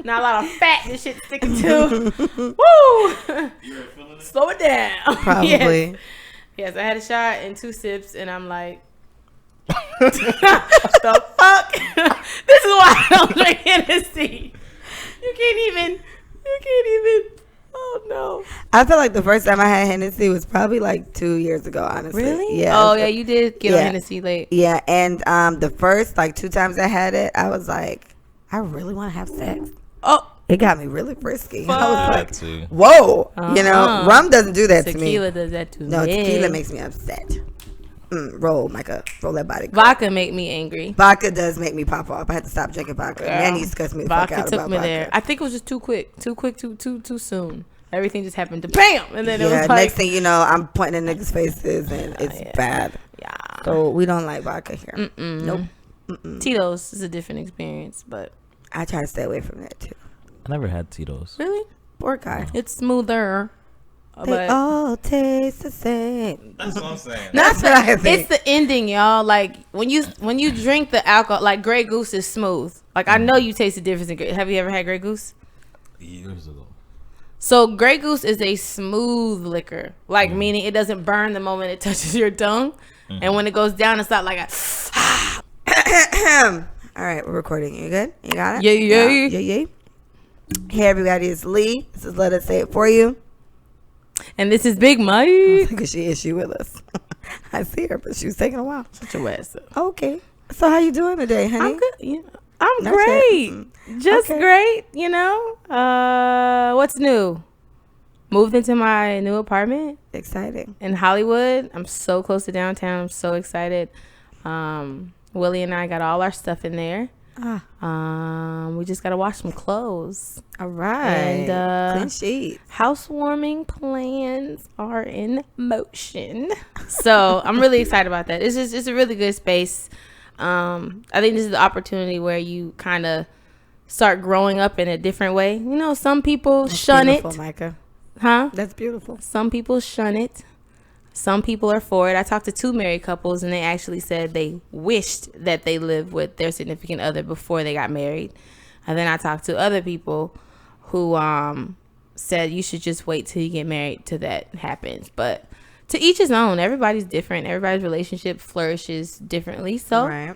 Not a lot of fat this shit sticking to. Woo! Slow it down. Probably. Yes, I had a shot and 2 sips, and I'm like, the fuck? This is why I don't drink Hennessy. You can't even. Oh no. I feel like the first time I had Hennessy was probably like 2 years ago, honestly. Really? Yeah. Oh yeah, you did get on Hennessy late. Yeah, and the first like 2 times I had it, I was like, I really want to have sex. Oh. It got me really frisky. Fuck. I was like, whoa. You know, rum doesn't do that to me. Tequila does that to me. No, tequila makes me upset. Roll, Micah. Roll that body. Vodka make me angry. Vodka does make me pop off. I had to stop drinking vodka. Man, he disgusts me the fuck out Vodka took about me vodka. there. I think it was just too quick, too soon. Everything just happened to bam, and then it was like, next thing you know, I'm pointing in niggas' faces, and it's bad. Yeah. So we don't like vodka here. Nope. Tito's is a different experience, but I try to stay away from that too. I never had Tito's. Really? Poor guy. It's smoother. They all taste the same. That's what I'm saying. That's what I think. It's the ending, y'all. Like when you drink the alcohol, like Grey Goose is smooth. Like I know you taste the difference in Grey. Have you ever had Grey Goose? Years ago. So Grey Goose is a smooth liquor, like meaning it doesn't burn the moment it touches your tongue, and when it goes down, it's not like a. All right, we're recording. You good? You got it? Yeah. Hey everybody, it's Lee. This is Let Us Say It For You. And this is Big Mike. Because she with us. I see her, but she was taking a while. Shut your ass up. Okay. So how you doing today, honey? I'm good. Yeah, I'm Not great. yet. Just Okay. great, you know. What's new? Moved into my new apartment Exciting. in Hollywood. I'm so close to downtown. I'm so excited. Willie and I got all our stuff in there. We just gotta wash some clothes. All right. And clean sheets. housewarming plans are in motion. So I'm really excited about that. It's a really good space. I think this is the opportunity where you kind of start growing up in a different way. You know, some people shun it. Micah. Huh? That's beautiful. Some people shun it. Some people are for it. I talked to 2 married couples, and they actually said they wished that they lived with their significant other before they got married. And then I talked to other people who said you should just wait till you get married till that happens. But to each his own. Everybody's different. Everybody's relationship flourishes differently. So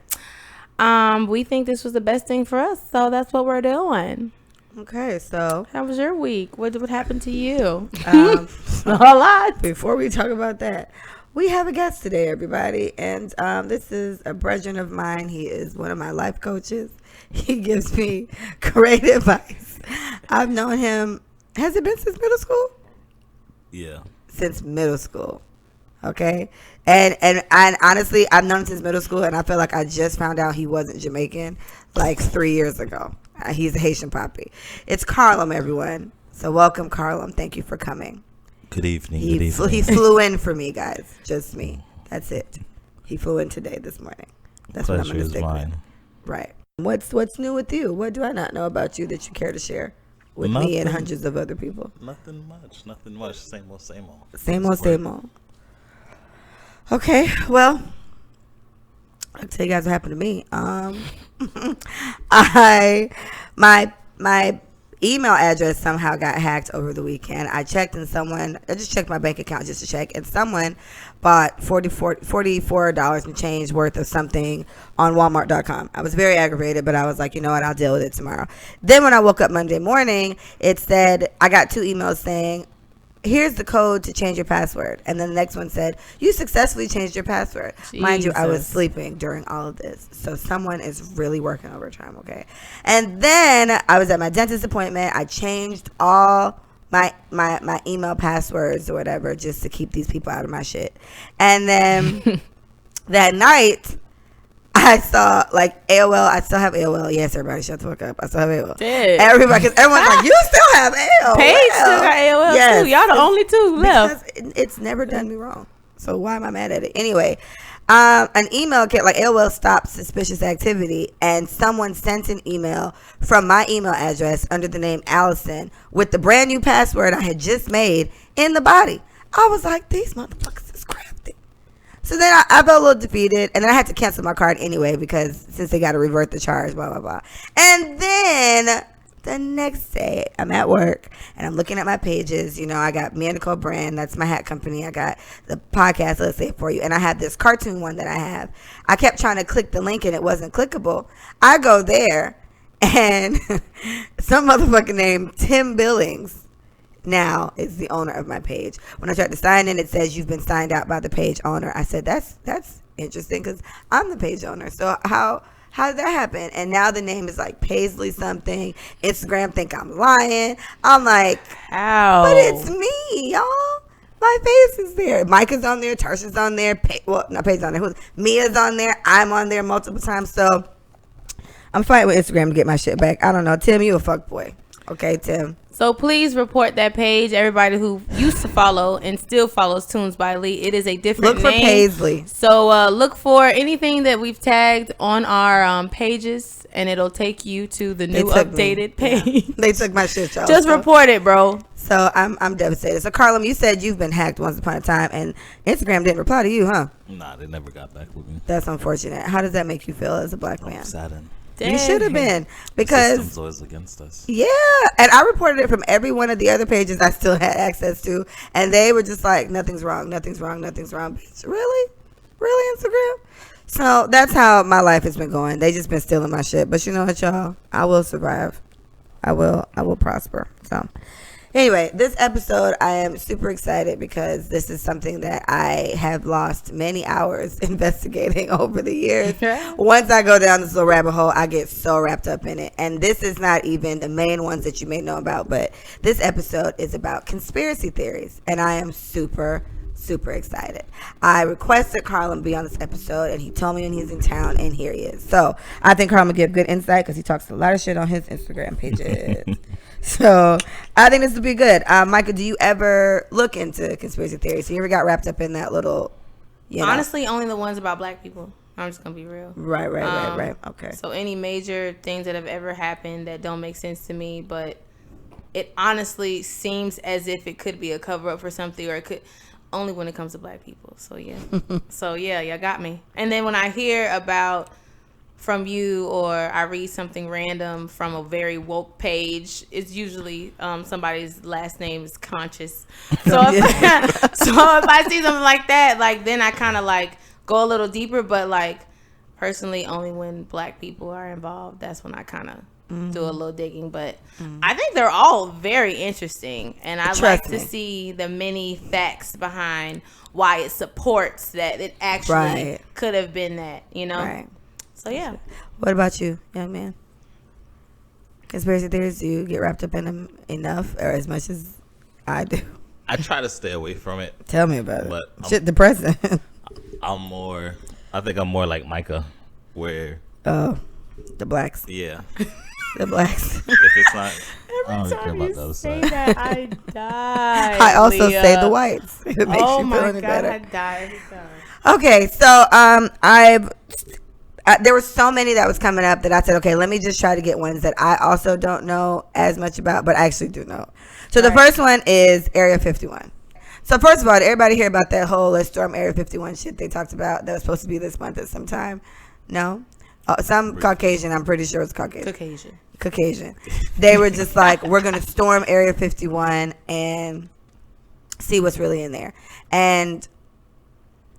we think this was the best thing for us. So that's what we're doing. Okay, so how was your week? What happened to you? A lot. Before we talk about that, we have a guest today, everybody, and this is a brethren of mine. He is one of my life coaches. He gives me great advice. I've known him. Has it been since middle school? Yeah. Since middle school. Okay, and honestly, I've known him since middle school, and I feel like I just found out he wasn't Jamaican like 3 years ago. He's a Haitian poppy. It's Carlem, everyone. So welcome, Carlem. Thank you for coming. Good evening. He flew in for me, guys. Just me. That's it. He flew in today, this morning. That's Pleasure what I'm going to stick mine. with. Right. What's new with you? What do I not know about you that you care to share with me and hundreds of other people? Nothing much. Same old. Same old. Okay, well, I'll tell you guys what happened to me. My email address somehow got hacked over the weekend. I just checked my bank account just to check, and someone bought $44 and change worth of something on Walmart.com. I was very aggravated, but I was like, you know what, I'll deal with it tomorrow. Then when I woke up Monday morning, it said, I got 2 emails saying, here's the code to change your password. And then the next one said, you successfully changed your password. Jesus. Mind you, I was sleeping during all of this. So someone is really working overtime, okay? And then I was at my dentist appointment. I changed all my email passwords or whatever just to keep these people out of my shit. And then that night, I saw like AOL. I still have AOL. Yes, everybody, shut the fuck up. I still have AOL. Everybody, because everyone's like, you still have AOL. Paige still got AOL too. Y'all the only 2 left. Because it's never done me wrong. So why am I mad at it? Anyway, an email like AOL stopped suspicious activity, and someone sent an email from my email address under the name Allison with the brand new password I had just made in the body. I was like, these motherfuckers is crafty. So then I felt a little defeated, and then I had to cancel my card anyway because since they got to revert the charge, blah, blah, blah. And then The next day, I'm at work and I'm looking at my pages. You know, I got Me and Nicole Brand. That's my hat company. I got the podcast, Let's Say It For You. And I have this cartoon one that I have. I kept trying to click the link and it wasn't clickable. I go there and some motherfucker named Tim Billings now is the owner of my page. When I tried to sign in, it says you've been signed out by the page owner. I said, that's interesting because I'm the page owner. So how did that happen? And now the name is like Paisley something. Instagram think I'm lying. I'm like, How? but it's me, y'all. My face is there. Micah's on there. Tarsha's on there. Not Paisley's on there. Mia's on there. I'm on there multiple times. So I'm fighting with Instagram to get my shit back. I don't know. Tim, you a fuck boy. Okay, Tim. So please report that page. Everybody who used to follow and still follows Tunes by Lee, it is a different Look for name. Paisley. So look for anything that we've tagged on our pages, and it'll take you to the new updated page. Yeah. They took my shit, y'all. Just report it, bro. So I'm devastated. So Carlem, you said you've been hacked once upon a time, and Instagram didn't reply to you, huh? Nah, they never got back with me. That's unfortunate. How does that make you feel as a black man? I'm saddened. You should have been, The because system's always against us. yeah, and I reported it from every one of the other pages I still had access to, and they were just like, nothing's wrong, nothing's wrong, nothing's wrong. Bitch, really Instagram? So that's how my life has been going. They just been stealing my shit, but you know what, y'all? I will survive. I will prosper. So anyway, this episode, I am super excited because this is something that I have lost many hours investigating over the years. Once I go down this little rabbit hole, I get so wrapped up in it. And this is not even the main ones that you may know about, but this episode is about conspiracy theories. And I am super excited. I requested Carlem be on this episode, and he told me when he's in town, and here he is. So I think Carlem will give good insight because he talks a lot of shit on his Instagram pages. So I think this will be good. Micah, do you ever look into conspiracy theories? So you ever got wrapped up in that little, Honestly, only the ones about black people. I'm just gonna be real. Right. Okay. So any major things that have ever happened that don't make sense to me, but it honestly seems as if it could be a cover up for something, or it could only when it comes to black people. So yeah. Y'all got me. And then when I hear about from you, or I read something random from a very woke page, it's usually somebody's last name is Conscious. So if I see something like that, like then I kind of like go a little deeper. But like personally, only when black people are involved, that's when I kind of do a little digging. But I think they're all very interesting, and I like to see the many facts behind why it supports that it actually could have been that, Right. So yeah. What about you, young man? Conspiracy theories, do you get wrapped up in them enough, or as much as I do? I try to stay away from it. Tell me about it. But Shit depressing. I think I'm more like Micah, where the blacks. Yeah. The blacks. If it's not, Every I don't time care about you the other say side. that, I die. I also Leah. say the whites. It makes Oh you my feel any God, better. I die every time. Okay, so there were so many that was coming up that I said, okay, let me just try to get ones that I also don't know as much about, but I actually do know. So the first one is Area 51. So first of all, did everybody hear about that whole Let's Storm Area 51 shit they talked about that was supposed to be this month at some time? No? Some Caucasian, I'm pretty sure it's Caucasian. They were just like, we're going to storm Area 51 and see what's really in there. And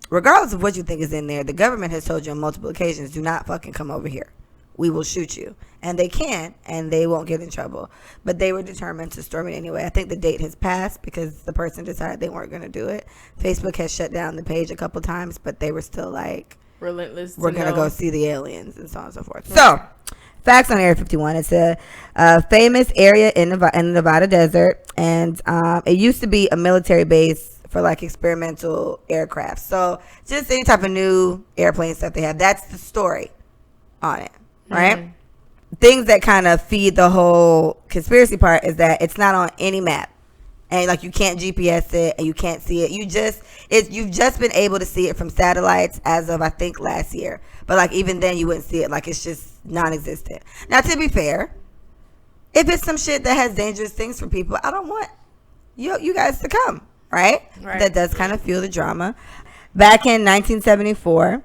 regardless of what you think is in there, the government has told you on multiple occasions, do not fucking come over here. We will shoot you. And they can, and they won't get in trouble. But they were determined to storm it anyway. I think the date has passed because the person decided they weren't going to do it. Facebook has shut down the page a couple times, but they were still like, relentless. we're going to go see the aliens and so on and so forth. So, facts on Area 51. It's a famous area in the Nevada desert, and it used to be a military base for like experimental aircraft. So just any type of new airplane stuff they have. That's the story on it, right? Mm-hmm. Things that kind of feed the whole conspiracy part is that it's not on any map. And like you can't GPS it and you can't see it. You've just been able to see it from satellites as of I think last year. But like even then you wouldn't see it. Like it's just non-existent. Now to be fair, if it's some shit that has dangerous things for people, I don't want you guys to come, right? That does kind of fuel the drama. Back in 1974,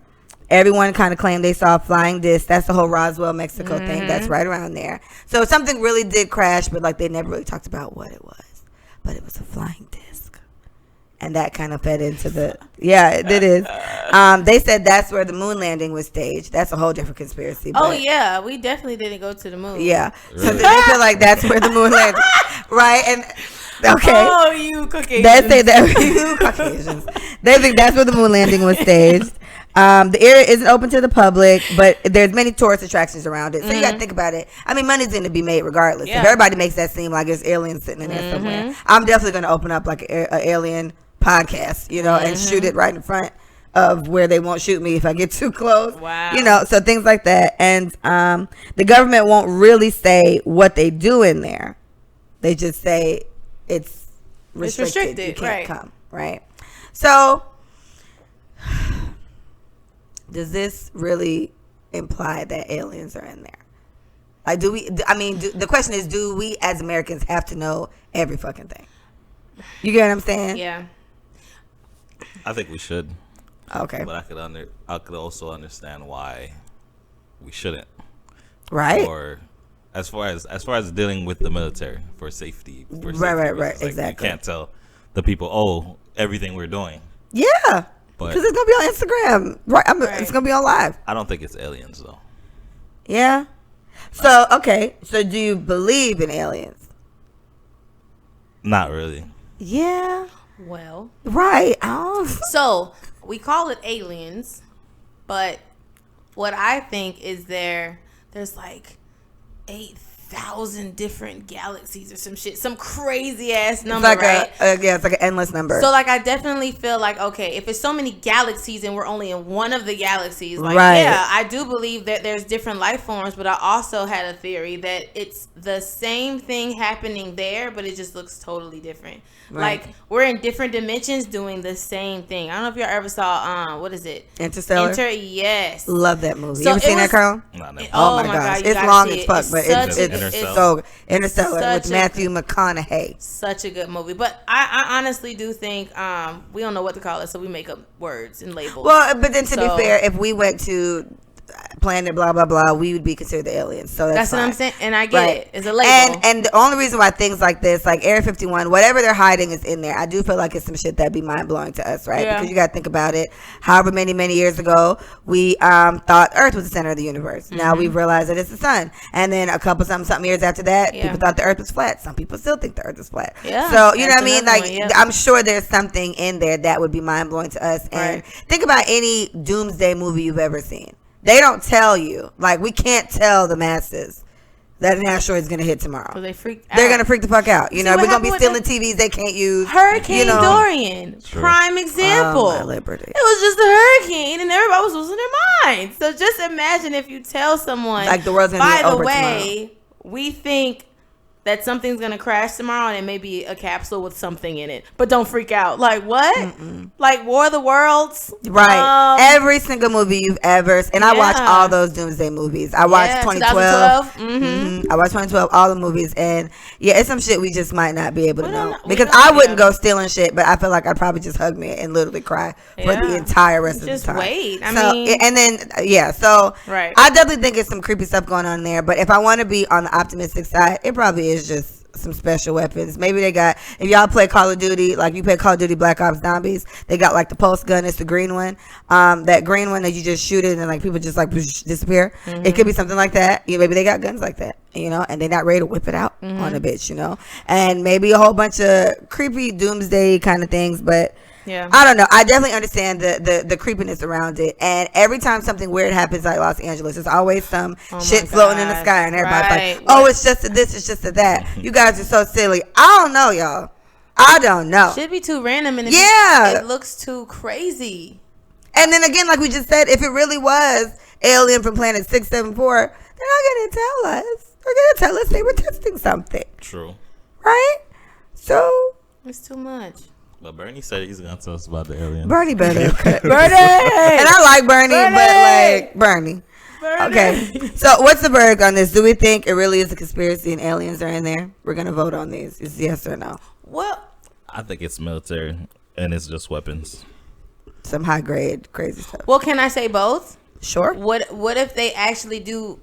Everyone kind of claimed they saw a flying disc. That's the whole Roswell, Mexico thing. That's right around there. So something really did crash, but like they never really talked about what it was. But it was a flying disc. And that kind of fed into the, it is. They said that's where the moon landing was staged. That's a whole different conspiracy. Oh, yeah. We definitely didn't go to the moon. Yeah. Really? So they feel like that's where the moon landed. Right? And, okay. Oh, you Caucasians. They say that, you Caucasians. They think that's where the moon landing was staged. The area isn't open to the public, but there's many tourist attractions around it. So you got to think about it. I mean, money's going to be made regardless. Yeah. If everybody makes that seem like there's aliens sitting in there somewhere, I'm definitely going to open up like an alien podcast, and shoot it right in front of where they won't shoot me if I get too close. Wow. So things like that. And the government won't really say what they do in there. They just say it's restricted. You can't come, right? So does this really imply that aliens are in there? Like, the question is, do we as Americans have to know every fucking thing? You get what I'm saying? Yeah. I think we should. Okay. But I could also understand why we shouldn't. Right. Or as far as dealing with the military for safety. Right. Like, exactly. you can't tell the people, everything we're doing. Yeah. But because it's gonna be on Instagram, right? It's gonna be on live. I don't think it's aliens though. Yeah. So okay. So do you believe in aliens? Not really. Yeah. Well. Right. So we call it aliens, but what I think is there's like 8,000 different galaxies or some shit, some crazy ass number, it's like right? It's like an endless number. So like I definitely feel like, okay, if it's so many galaxies and we're only in one of the galaxies, like yeah, I do believe that there's different life forms, but I also had a theory that it's the same thing happening there, but it just looks totally different. Right. Like we're in different dimensions doing the same thing. I don't know if y'all ever saw what is it? Interstellar. Yes. Love that movie. So you ever seen that, Carl? No. Oh my gosh, it's long as fuck, but it's so Interstellar with Matthew McConaughey. Such a good movie, but I honestly do think we don't know what to call it, so we make up words and labels. Well, but then to be fair, if we went to planet blah blah blah, we would be considered the aliens. So that's what I'm saying, and I get it. It's a label. And the only reason why things like this, like Area 51, whatever they're hiding is in there. I do feel like it's some shit that'd be mind blowing to us, right? Yeah. Because you got to think about it. However many years ago, we thought Earth was the center of the universe. Now we've realized that it's the sun. And then a couple something years after that, people thought the Earth was flat. Some people still think the Earth is flat. Yeah. So you know what I mean? Like I'm sure there's something in there that would be mind blowing to us. And think about any doomsday movie you've ever seen. They don't tell you. Like, we can't tell the masses that an asteroid is going to hit tomorrow. So they're going to freak the fuck out. You know, we're going to be stealing TVs they can't use. Hurricane Dorian. True. Prime example. Oh, my liberty. It was just a hurricane and everybody was losing their minds. So just imagine if you tell someone, like the world's going to be over tomorrow. By the way, we think that something's going to crash tomorrow and it may be a capsule with something in it. But don't freak out. Like, what? Like War of the Worlds? Right. Every single movie you've ever... And I watched all those doomsday movies. I watched 2012. I watched 2012, all the movies. And, yeah, it's some shit we just might not be able to know. Because I wouldn't go stealing shit, but I feel like I'd probably just hug me and literally cry for the entire rest of the time. Just wait. And then, I definitely think it's some creepy stuff going on there. But if I want to be on the optimistic side, it probably is just some special weapons. Maybe they got, if y'all play Call of Duty, like you play Call of Duty Black Ops Zombies, they got like the pulse gun. It's the green one. That green one that you just shoot it and like people just like disappear. It could be something like that. Yeah, maybe they got guns like that, and they're not ready to whip it out on a bitch, and maybe a whole bunch of creepy doomsday kind of things. But yeah, I don't know. I definitely understand the creepiness around it. And every time something weird happens like Los Angeles, there's always some shit floating in the sky, and everybody's like, "Oh, it's just a this, it's just a that." You guys are so silly. I don't know, y'all. I don't know. Should be too random, and it looks too crazy. And then again, like we just said, if it really was alien from planet 674, they're not gonna tell us. They're gonna tell us they were testing something. True. Right? So it's too much. But Bernie said he's gonna tell us about the aliens. Bernie better. Bernie! And I like Bernie, but like Bernie. Okay. So what's the verdict on this? Do we think it really is a conspiracy and aliens are in there? We're gonna vote on these. Is yes or no? Well, I think it's military and it's just weapons. some high grade crazy stuff. Well, can I say both? Sure. What if they actually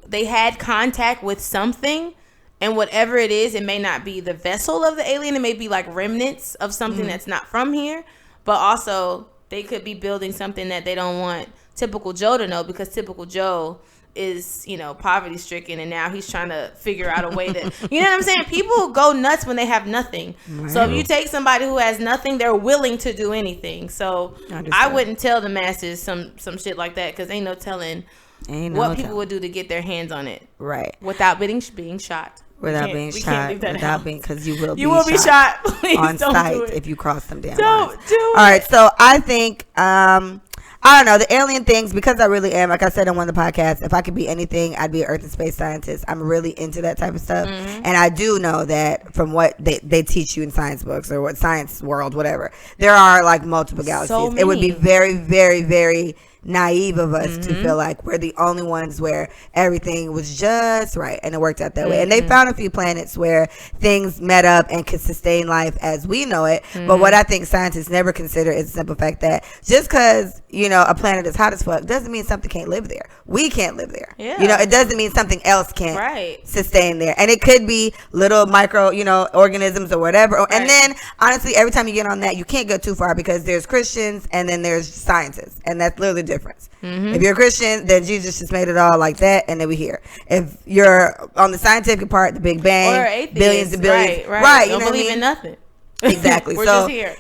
they had contact with something, and whatever it is, it may not be the vessel of the alien. It may be like remnants of something that's not from here, but also they could be building something that they don't want typical Joe to know, because typical Joe is, poverty stricken, and now he's trying to figure out a way to, you know what I'm saying? People go nuts when they have nothing. Right. So if you take somebody who has nothing, they're willing to do anything. So I wouldn't tell the masses some shit like that, because ain't no telling what people would do to get their hands on it. Right. Without being shot. Without being shot. Because you will be shot. Please on don't sight do it. if you cross them damn Don't lines. do it. All right. So I think, I don't know, the alien things, because I really am, like I said on one of the podcasts, if I could be anything, I'd be an earth and space scientist. I'm really into that type of stuff. And I do know that from what they teach you in science books or what science world, whatever, there are like multiple galaxies. It would be very, very, very naive of us to feel like we're the only ones where everything was just right and it worked out that way. And they found a few planets where things met up and could sustain life as we know it. But what I think scientists never consider is the simple fact that just because a planet is hot as fuck doesn't mean something can't live there. We can't live there. It doesn't mean something else can't sustain there. And it could be little micro organisms or whatever. And then honestly, every time you get on that, you can't go too far, because there's Christians and then there's scientists, and that's literally difference. If you're a Christian, then Jesus just made it all like that, and then we here. If you're on the scientific part, the Big Bang, or atheist, billions and billions, right? Don't believe in nothing. Exactly. We're so just here.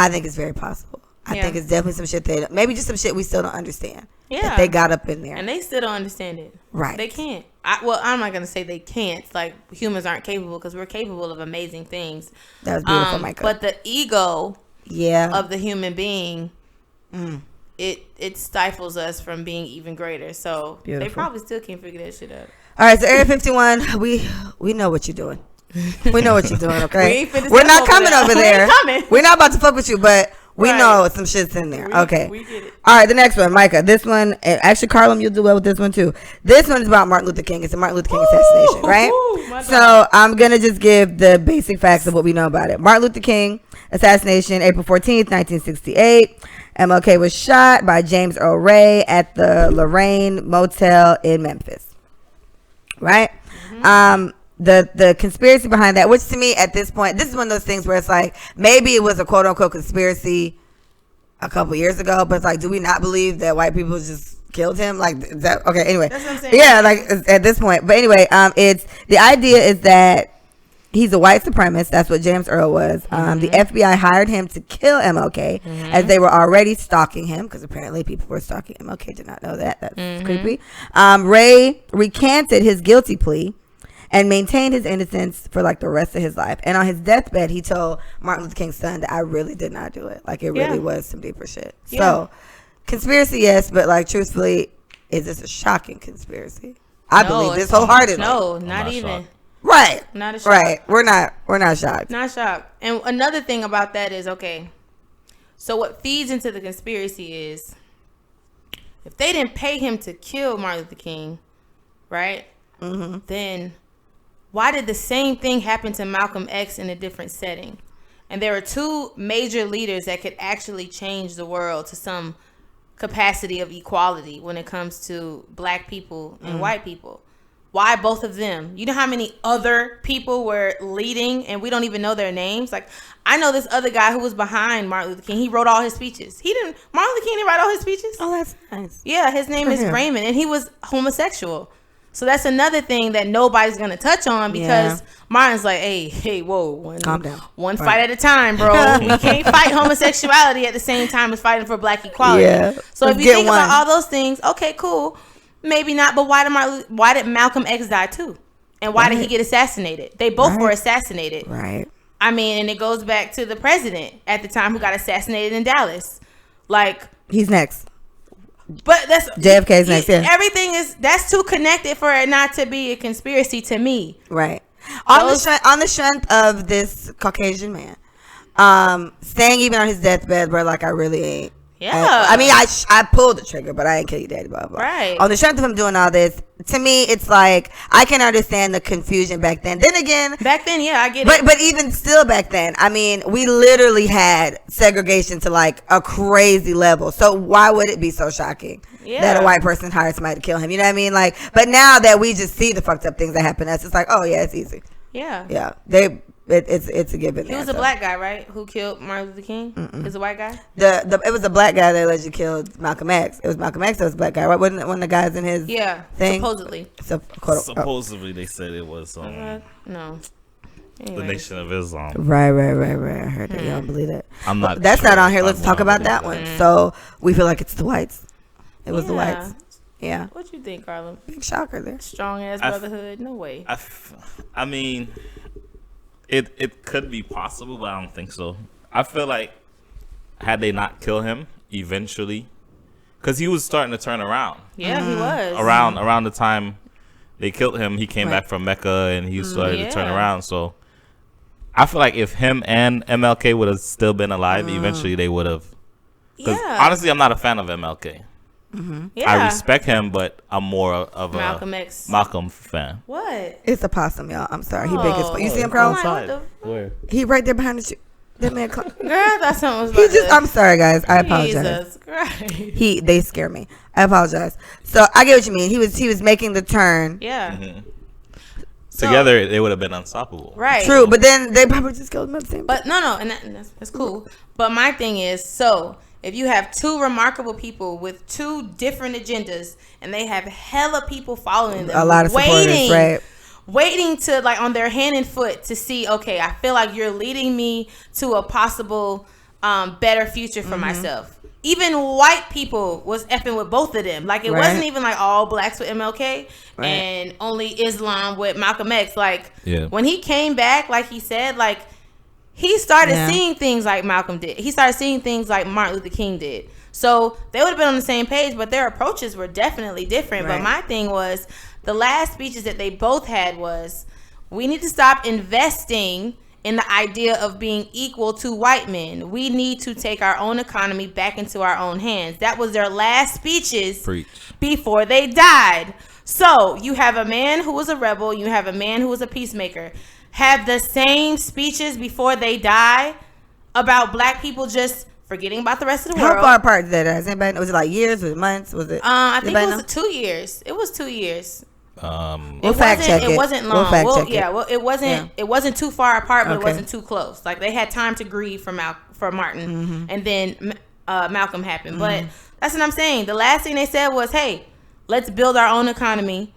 I think it's very possible. I think it's definitely some shit maybe just some shit we still don't understand. That they got up in there, and they still don't understand it. Right? They can't. I'm not gonna say they can't. Like, humans aren't capable, because we're capable of amazing things. That was beautiful, Micah. But the ego, of the human being, it stifles us from being even greater. So they probably still can't figure that shit out. All right, so Area 51, we know what you're doing. We know what you're doing, okay? We're not coming over there. We're not about to fuck with you, but we know some shit's in there. Okay. We get it. All right, the next one, Micah. This one, actually, Carlem, you'll do well with this one too. This one is about Martin Luther King. It's a Martin Luther King assassination, right? So I'm going to just give the basic facts of what we know about it. Martin Luther King assassination, April 14th, 1968. MLK was shot by James Earl Ray at the Lorraine Motel in Memphis. Right? The conspiracy behind that, which to me at this point, this is one of those things where it's like, maybe it was a quote unquote conspiracy a couple years ago, but it's like, do we not believe that white people just killed him? Like, is that okay? Anyway, that's what I'm saying. Yeah, like at this point. But anyway, it's the idea is that he's a white supremacist. That's what James Earl was. The FBI hired him to kill MLK as they were already stalking him, because apparently people were stalking MLK. Did not know that. That's creepy. Ray recanted his guilty plea and maintained his innocence for like the rest of his life. And on his deathbed, he told Martin Luther King's son that I really did not do it. Like, it really was some deeper shit. So, conspiracy, yes, but like, truthfully, is this a shocking conspiracy? I believe this wholeheartedly. No, not even. Shocked. Right. Not a shock. Right. We're not shocked. Not shocked. And another thing about that is, okay, so what feeds into the conspiracy is, if they didn't pay him to kill Martin Luther King, right? Then why did the same thing happen to Malcolm X in a different setting? And there are two major leaders that could actually change the world to some capacity of equality when it comes to black people and white people. Why both of them? You know how many other people were leading and we don't even know their names? Like, I know this other guy who was behind Martin Luther King. He wrote all his speeches. Martin Luther King didn't write all his speeches? Oh, that's nice. Yeah, his name is Raymond, and he was homosexual. So that's another thing that nobody's going to touch on, because Martin's like, hey, whoa. Calm down. One fight at a time, bro. We can't fight homosexuality at the same time as fighting for black equality. Yeah. So if you think about all those things, okay, cool. Maybe not, but why did Malcolm X die too? And why did he get assassinated? They both were assassinated. Right. I mean, and it goes back to the president at the time who got assassinated in Dallas. Like, he's next. But that's JFK's next. Yeah. Everything that's too connected for it not to be a conspiracy to me. Right. On the strength of this Caucasian man, saying even on his deathbed, bro, like, I really ain't Yeah. I mean, I pulled the trigger, but I didn't kill your daddy, blah, blah. Right. On the strength of him doing all this, to me, it's like, I can understand the confusion back then. Then again. Back then, yeah, I get it. But even still back then, I mean, we literally had segregation to like a crazy level. So why would it be so shocking that a white person hired somebody to kill him? You know what I mean? Like, but now that we just see the fucked up things that happen to us, it's like, oh yeah, it's easy. Yeah. Yeah. It's a given. He was a black guy, right? Who killed Martin Luther King? He was a white guy. It was a black guy that allegedly killed Malcolm X. It was Malcolm X that was a black guy, right? Wasn't it one of the guys in his thing? Supposedly. Supposedly they said it was no. The Nation of Islam. Right. I heard that. You don't believe that. I'm not. That's sure not on here. Let's talk about that one. So we feel like it's the whites. It was the whites. Yeah. What you think, Carlem? Big shocker there. Strong ass brotherhood? No way. I mean, it could be possible, but I don't think so. I feel like had they not killed him eventually, because he was starting to turn around. Yeah, he was. Around the time they killed him, he came back from Mecca and he started to turn around. So I feel like if him and MLK would have still been alive, eventually they would have. Because honestly, I'm not a fan of MLK. Yeah. I respect him, but I'm more of a Malcolm fan. What? It's a possum, y'all. I'm sorry. He big as fuck. You see him, Carl? Where? He right there behind the that man. Girl, I thought something was like I'm sorry, guys. I apologize. Jesus Christ. They scare me. I apologize. So I get what you mean. He was making the turn. Yeah. Together, they would have been unstoppable. Right. True, but then they probably just killed him at the same time. But no, and that's cool. But my thing is, so if you have two remarkable people with two different agendas, and they have hella people following them, a lot of supporters, right? Waiting to like on their hand and foot to see, okay, I feel like you're leading me to a possible better future for myself. Even white people was effing with both of them. Like it wasn't even like all blacks with MLK and only Islam with Malcolm X. Like when he came back, like he said, like he started seeing things like Malcolm did. He started seeing things like Martin Luther King did. So they would have been on the same page, but their approaches were definitely different. But my thing was, the last speeches that they both had was, we need to stop investing in the idea of being equal to white men. We need to take our own economy back into our own hands. That was their last speeches before they died. So you have a man who was a rebel, you have a man who was a peacemaker, have the same speeches before they die about black people just forgetting about the rest of the world. How far apart did that? Has anybody? Was it like years? Was it months? Was it? I think it was 2 years. It was 2 years. We'll fact check it. It wasn't long. It wasn't. Yeah. It wasn't too far apart, but it wasn't too close. Like they had time to grieve for Martin, and then Malcolm happened. But that's what I'm saying. The last thing they said was, "Hey, let's build our own economy,"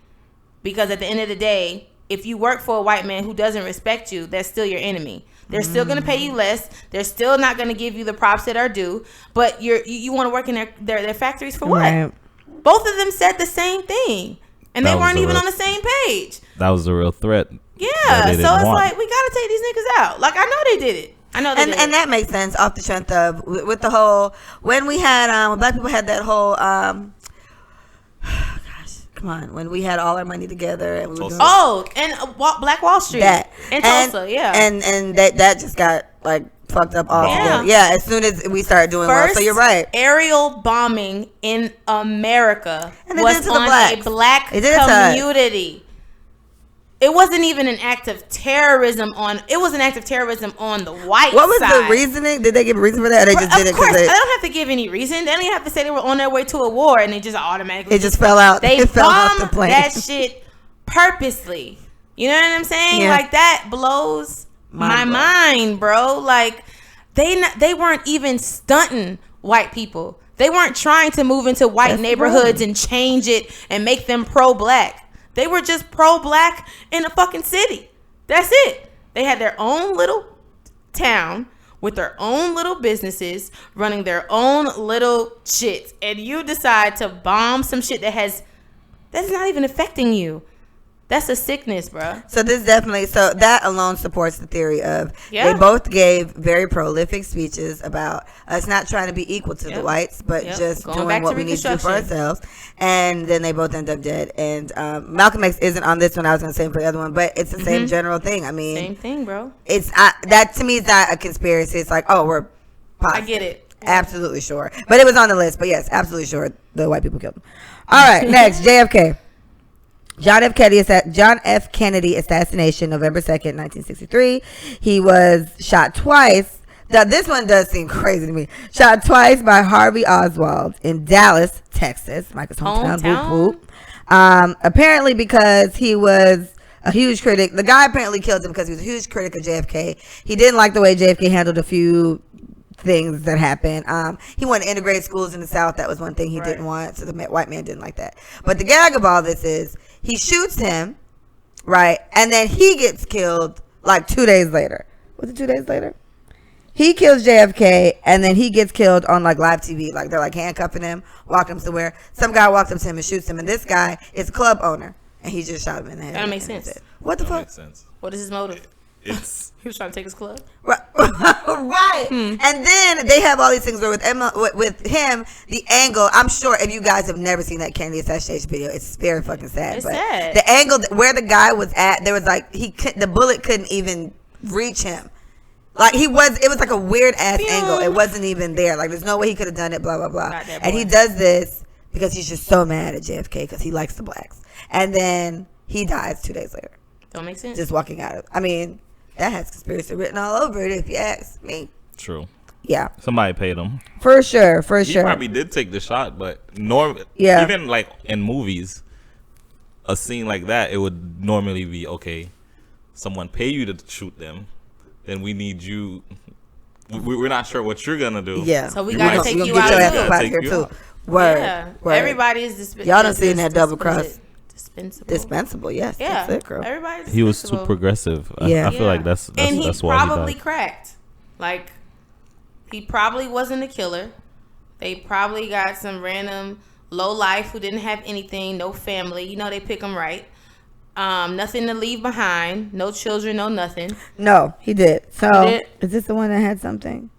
because at the end of the day, if you work for a white man who doesn't respect you, that's still your enemy. They're still going to pay you less. They're still not going to give you the props that are due. But you want to work in their factories for what? Right. Both of them said the same thing. And they weren't even on the same page. That was a real threat. Yeah. So it's like, we got to take these niggas out. Like, I know they did it. I know they did it. And that makes sense off the strength of, with the whole, when we had, when black people had that whole, come on, when we had all our money together and we were doing Black Wall Street. That. And Tulsa, yeah. And that just got, like, fucked up all together. Yeah, as soon as we started doing well. So you're right. Aerial bombing in America was on a black community. It wasn't even an act of terrorism it was an act of terrorism on the white side. What was the reasoning? Did they give a reason for that? Or they just did it because they don't have to give any reason. They don't even have to say they were on their way to a war and they just automatically just fell out. They fell off the plane. That shit purposely. You know what I'm saying? Yeah. Like that blows my mind, bro. Like they weren't even stunting white people. They weren't trying to move into white neighborhoods and change it and make them pro-black. They were just pro-black in a fucking city. That's it. They had their own little town with their own little businesses running their own little shit, and you decide to bomb some shit that's not even affecting you. That's a sickness, bro. So that alone supports the theory of they both gave very prolific speeches about us not trying to be equal to the whites, but just doing what we need to do for ourselves. And then they both end up dead. And Malcolm X isn't on this one. I was going to say for the other one, but it's the same general thing. I mean, same thing, bro. It's that to me is not a conspiracy. It's like, we're I get it. Absolutely sure. But it was on the list. But yes, absolutely sure the white people killed him. All right, next, JFK. John F. Kennedy assassination, November 2nd, 1963. He was shot twice. Now, this one does seem crazy to me. Shot twice by Harvey Oswald in Dallas, Texas. Mike's hometown. Whoop, whoop. Apparently because he was a huge critic. The guy apparently killed him because he was a huge critic of JFK. He didn't like the way JFK handled a few things that happened. He wanted to integrate schools in the South. That was one thing he didn't want. So the white man didn't like that. But the gag of all this is he shoots him, right? And then he gets killed like 2 days later. Was it 2 days later? He kills JFK, and then he gets killed on like live TV. Like they're like handcuffing him, walking him somewhere. Some guy walks up to him and shoots him, and this guy is a club owner, and he just shot him in the head. That makes sense. What the fuck? Makes sense. What is his motive? He was trying to take his club. Right. And then they have all these things where with him, the angle, I'm sure if you guys have never seen that Kennedy assassination video, it's very fucking sad. It's but sad. The angle where the guy was at, there was like, the bullet couldn't even reach him. Like it was like a weird ass angle. It wasn't even there. Like there's no way he could have done it, blah, blah, blah. And he does this because he's just so mad at JFK because he likes the blacks. And then he dies 2 days later. Don't make sense. Just walking out of, I mean, that has conspiracy written all over it if you ask me. True. Yeah. Somebody paid him. For sure. He probably did take the shot, but even like in movies, a scene like that, it would normally be, okay, someone pay you to shoot them, then we need you. We're not sure what you're going to do. Yeah. So we got to take you out of here too. Word. Yeah. Word. Everybody is dispensable. Y'all done seen that double cross. Dispensable, yes. Yeah, that's it, girl. everybody's He was too progressive. Yeah. I feel like that's and he that's why probably he died. cracked. Like he probably wasn't a killer. They probably got some random low life who didn't have anything, no family. You know they pick them right. Nothing to leave behind. No children, no nothing. No, he did. So He did. is this the one that had something?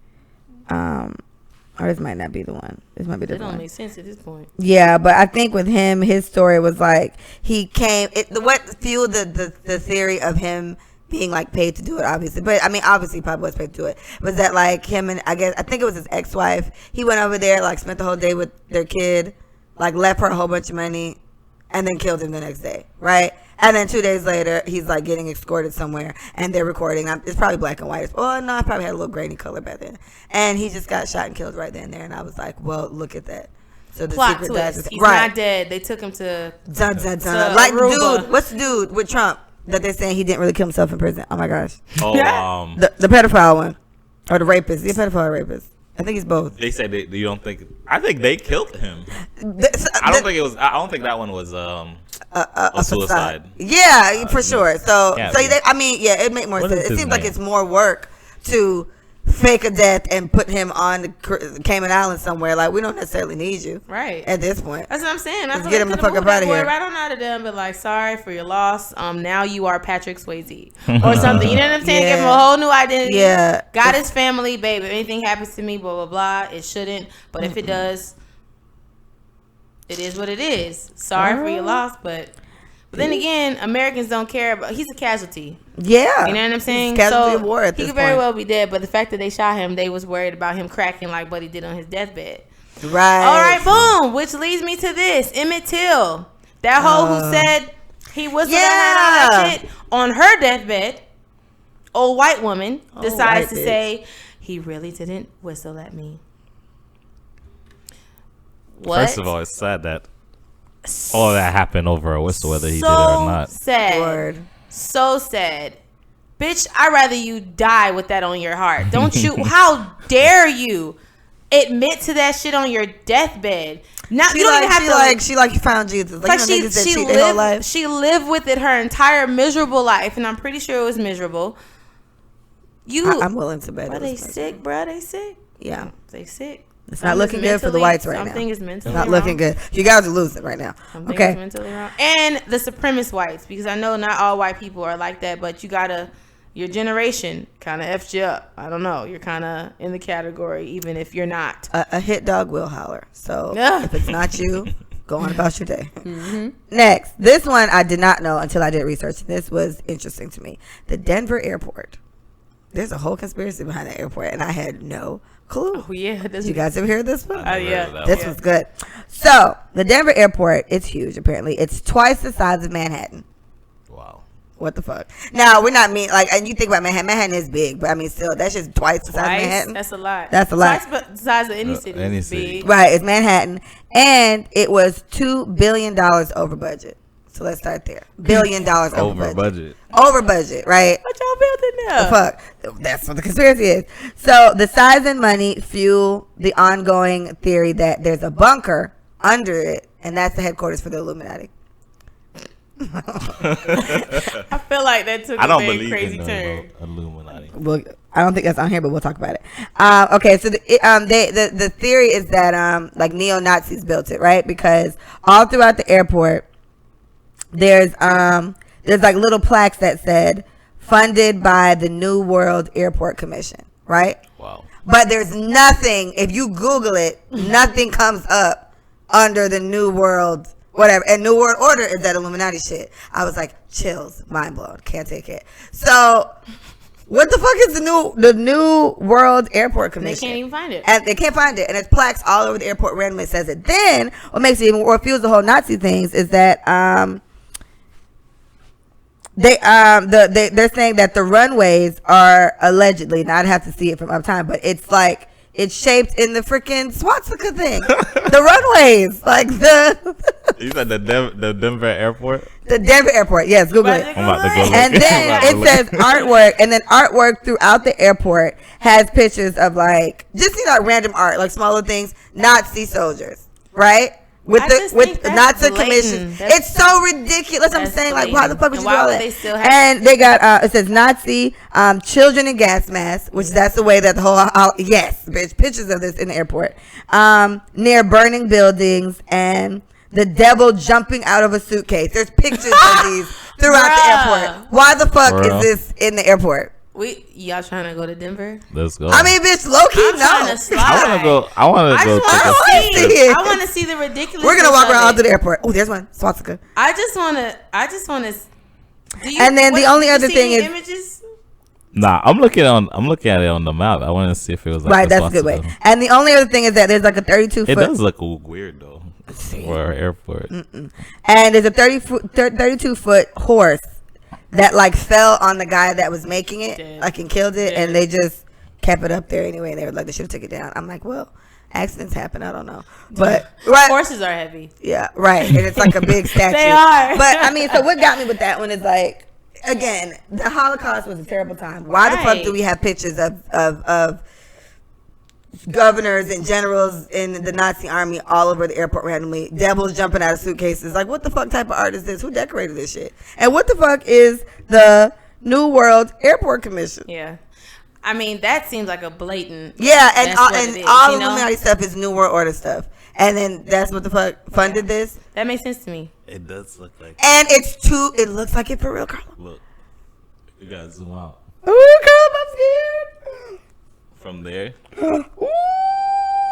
Or this might not be the one. This might be the one. It don't make sense at this point. Yeah, but I think with him, his story was like he came. What fueled the theory of him being like paid to do it, obviously. But I mean, obviously, he probably was paid to do it. Was that like him and I think it was his ex-wife. He went over there, like spent the whole day with their kid, like left her a whole bunch of money, and then killed him the next day, right? And then 2 days later, he's like getting escorted somewhere, and they're recording. It's probably black and white. Oh no, I probably had a little grainy color back then. And he just got shot and killed right then and there. And I was like, well, look at that. So the plot secret twist. He's right. not dead. They took him to dun, dun, dun. Like Aruba. dude, what's the dude with Trump that they're saying he didn't really kill himself in prison? Oh my gosh. Oh, the pedophile one, or the rapist? The pedophile or rapist? I think it's both. They said you don't think. I think they killed him. I don't think it was. I don't think that one was a suicide. Yeah, for sure. So it make more What sense. is It his seems like name? it's more work to fake a death and put him on the Cayman Islands somewhere. Like we don't necessarily need you, right at this point. That's what I'm saying. Let's get him the fuck up out of here. Right on out of them, but like, sorry for your loss. Now you are Patrick Swayze or something. You know what I'm saying? Yeah. Give him a whole new identity. Yeah. Got his family, babe. If anything happens to me, blah blah blah. It shouldn't, but if it does, it is what it is. Sorry for your loss, but then again, Americans don't care about. He's a casualty. Yeah, you know what I'm saying. Casualty of war at he this could very point. well be dead, but the fact that they shot him, they was worried about him cracking like what he did on his deathbed. Right. All right, boom. Which leads me to this: Emmett Till, that hoe who said he whistled at her and all that shit on her deathbed. Old white woman decides to say he really didn't whistle at me. What? First of all, it's sad that all that happened over a whistle, whether he did it or not. Sad. Lord. So sad. Bitch, I'd rather you die with that on your heart. Don't you? How dare you admit to that shit on your deathbed? Not, you don't even have to. She found Jesus. Like she lived with it her entire miserable life, and I'm pretty sure it was miserable. I'm willing to bet. Bro, they sick, bro. They sick. Yeah, they sick. It's not looking good for the whites right now. Something is mentally not wrong. looking good. You guys are losing right now. Something Okay. is mentally wrong. And the supremacist whites, because I know not all white people are like that, but your generation kind of effed you up. I don't know. You're kind of in the category, even if you're not. A hit dog will holler. So Yeah. if it's not you, go on about your day. Mm-hmm. Next, this one I did not know until I did research. This was interesting to me. The Denver airport. There's a whole conspiracy behind the airport, and I had no clue. Oh, yeah. Did you guys ever hear this one? Yeah. This was good. So, the Denver airport, it's huge, apparently. It's twice the size of Manhattan. Wow. What the fuck? Now, we're not and you think about Manhattan. Manhattan is big, but I mean, still, that's just twice the size of Manhattan. That's a lot. That's a lot. Twice the size of any city. Any is city. big. Right, it's Manhattan. And it was $2 billion over budget. So let's start there. $1 billion over budget. Over budget, right? What y'all building now? The fuck? That's what the conspiracy is. So the size and money fuel the ongoing theory that there's a bunker under it, and that's the headquarters for the Illuminati. I feel like that took I don't a very believe crazy in turn. Illuminati. Well, I don't think that's on here, but we'll talk about it. Okay, so the theory is that like neo-Nazis built it, right? Because all throughout the airport, there's like little plaques that said funded by the New World Airport Commission, right? Wow. But there's nothing, if you Google it, nothing comes up under the New World whatever. And New World Order is that Illuminati shit. I was like, chills, mind blown, can't take it. So what the fuck is the New World Airport Commission? They can't even find it. And they can't find it. And it's plaques all over the airport randomly says it. Then what makes it even more fuels the whole Nazi things is that they're saying that the runways are allegedly, now I'd have to see it from uptime, but it's like it's shaped in the freaking swastika thing. The runways, like You said the Denver airport? The Denver airport, yes, Google it. I'm about to go look. And then it says artwork, and then artwork throughout the airport has pictures of like just random art, like smaller things, Nazi soldiers, right? With the Nazi commission. It's so ridiculous. I'm saying, like, why the fuck would you do all that? And they got it says Nazi children in gas masks, which that's the way that the whole yes, bitch, pictures of this in the airport. Near burning buildings and the devil jumping out of a suitcase. There's pictures of these throughout the airport. Why the fuck is this in the airport? Y'all trying to go to Denver? Let's go. I mean, bitch, low key, no. I want to go. I want to see the ridiculous. We're gonna walk around all through the airport. Oh, there's one swastika. I just want to. And then the only other thing is images. Nah, I'm looking at it on the map. I want to see if it was like right. That's a good way. And the only other thing is that there's like a 32 foot. It does look weird though for an airport. And there's a 32 foot horse that like fell on the guy that was making it, like, and killed it, and they just kept it up there anyway. And they were like, they should have took it down. I'm like, well, accidents happen. I don't know, but horses are heavy. Yeah, right. And it's like a big statue. They are. But I mean, so what got me with that one is like, again, the Holocaust was a terrible time. Why the fuck do we have pictures of governors and generals in the Nazi army all over the airport randomly, devils jumping out of suitcases? Like, what the fuck type of art is this? Who decorated this shit? And what the fuck is the New World Airport Commission? Yeah, I mean, that seems like a blatant. Yeah, and all Illuminati stuff is New World Order stuff, and then that's what the fuck funded this. That makes sense to me. It does look like, and it looks like it for real, Carlem. Look, you gotta zoom out. Ooh, Carlem, I'm scared. From there.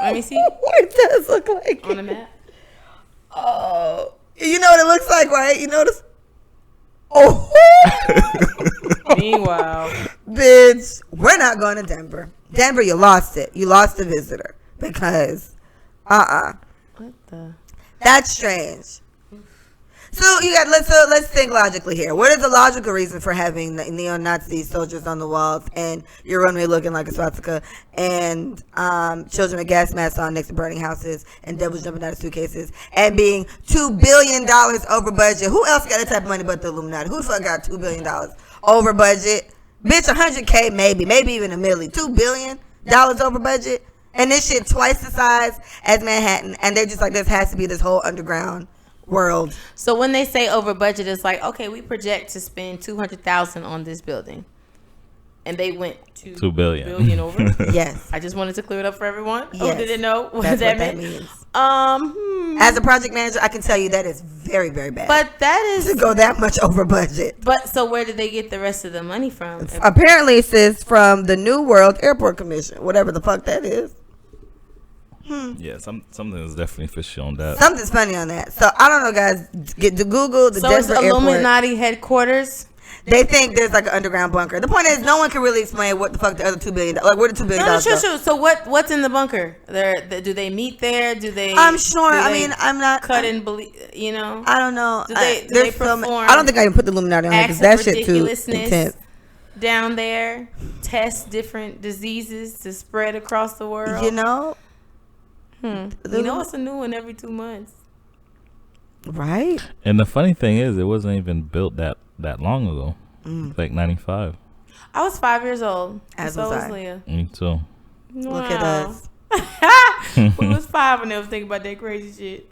Let me see. It does look like on the map. Oh, you know what it looks like, right? You notice? Oh. Meanwhile, bitch, we're not going to Denver. Denver, you lost it. You lost the visitor because, What the? That's strange. So let's think logically here. What is the logical reason for having the neo-Nazi soldiers on the walls and your runway looking like a swastika and children with gas masks on next to burning houses and devils jumping out of suitcases and being $2 billion over budget? Who else got that type of money but the Illuminati? Who the fuck got $2 billion over budget? Bitch, 100K maybe even a million. $2 billion over budget, and this shit twice the size as Manhattan, and they're just like, this has to be this whole underground world. So when they say over budget, it's like, okay, we project to spend $200,000 on this building, and they went to $2 billion over. Yes, I just wanted to clear it up for everyone who didn't know what that means. As a project manager, I can tell you that is very, very bad. But that is to go that much over budget. But so where did they get the rest of the money from? Apparently, it says from the New World Airport Commission, whatever the fuck that is. Yeah, something is definitely fishy on that. Something's funny on that. So I don't know, guys. Get to Google the Denver it's Illuminati airport. headquarters. They think there's like an underground bunker. The point is, no one can really explain what the fuck the other $2 billion, like where the $2 billion No, go. So what's in the bunker? Do they meet there? Do they? I'm sure. I mean, I'm not cut and you know. I don't know. Do they perform? I don't think I can put the Illuminati on here because that shit too intense. Down there, test different diseases to spread across the world. You know. It's a new one every 2 months. Right. And the funny thing is, it wasn't even built that long ago. Like 95. I was 5 years old. As so was I. Leah. Me too. Wow. Look at us. Who was 5 when they was thinking about that crazy shit?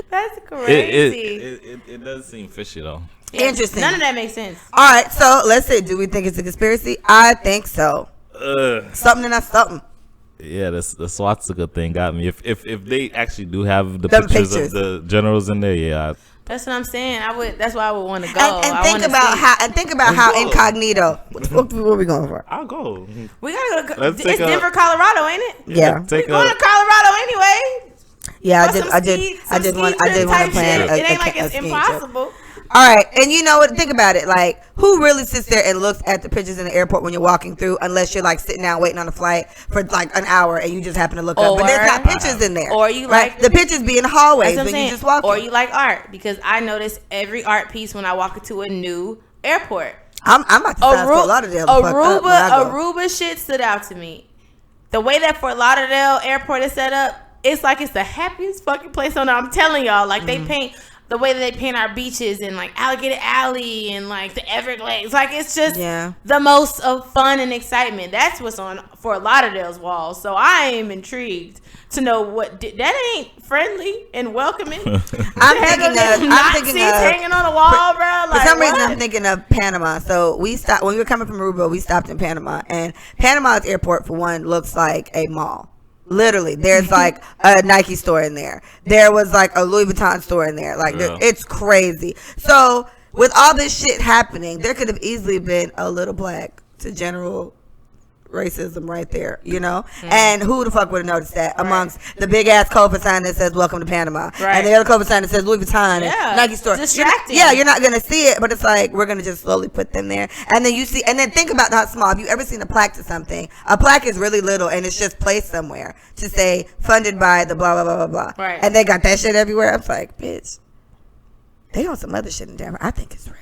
That's crazy. It does seem fishy though. Yeah, interesting. None of that makes sense. All right, so let's see. Do we think it's a conspiracy? I think so. Something and not something. Yeah, the swastika thing got me. If they actually do have the pictures of the generals in there, yeah. That's what I'm saying. That's why I would want to go. And think about how incognito. What are we going for? I'll go. We gotta go. It's Denver, Colorado, ain't it? Yeah. We're going to Colorado anyway. Yeah, I did want to plan. It ain't like it's impossible. All right, and you know what? Think about it. Like, who really sits there and looks at the pictures in the airport when you're walking through, unless you're like sitting down waiting on a flight for like an hour and you just happen to look up, but there's not pictures in there. Or you like the pictures be in hallways when you just walk. Or you like art, because I notice every art piece when I walk into a new airport. I'm about to sign Fort Lauderdale. Aruba shit stood out to me. The way that Fort Lauderdale airport is set up, it's like it's the happiest fucking place on earth. I'm telling y'all, like they paint. The way that they paint our beaches and like Alligator Alley and like the Everglades, like it's just the most of fun and excitement. That's what's on Fort Lauderdale's walls. So I am intrigued to know what that ain't friendly and welcoming. I'm thinking of hanging on the wall, bro. Like, for some reason, I'm thinking of Panama. So we stopped when we were coming from Aruba. We stopped in Panama, and Panama's airport, for one, looks like a mall. Literally, there's like a Nike store in there. There was like a Louis Vuitton store in there. Like, it's crazy. So, with all this shit happening, there could have easily been a little black to general racism right there, you know? And who the fuck would have noticed that amongst the big ass COVID sign that says "Welcome to Panama" and the other COVID sign that says Louis Vuitton and Nike store? Distracting. You're not gonna see it, but it's like we're gonna just slowly put them there, and then you see, and then think about how small. Have you ever seen a plaque to something? A plaque is really little, and it's just placed somewhere to say funded by the blah blah blah blah blah. Right. And they got that shit everywhere. I'm like, bitch, they on some other shit in Denver. I think it's real.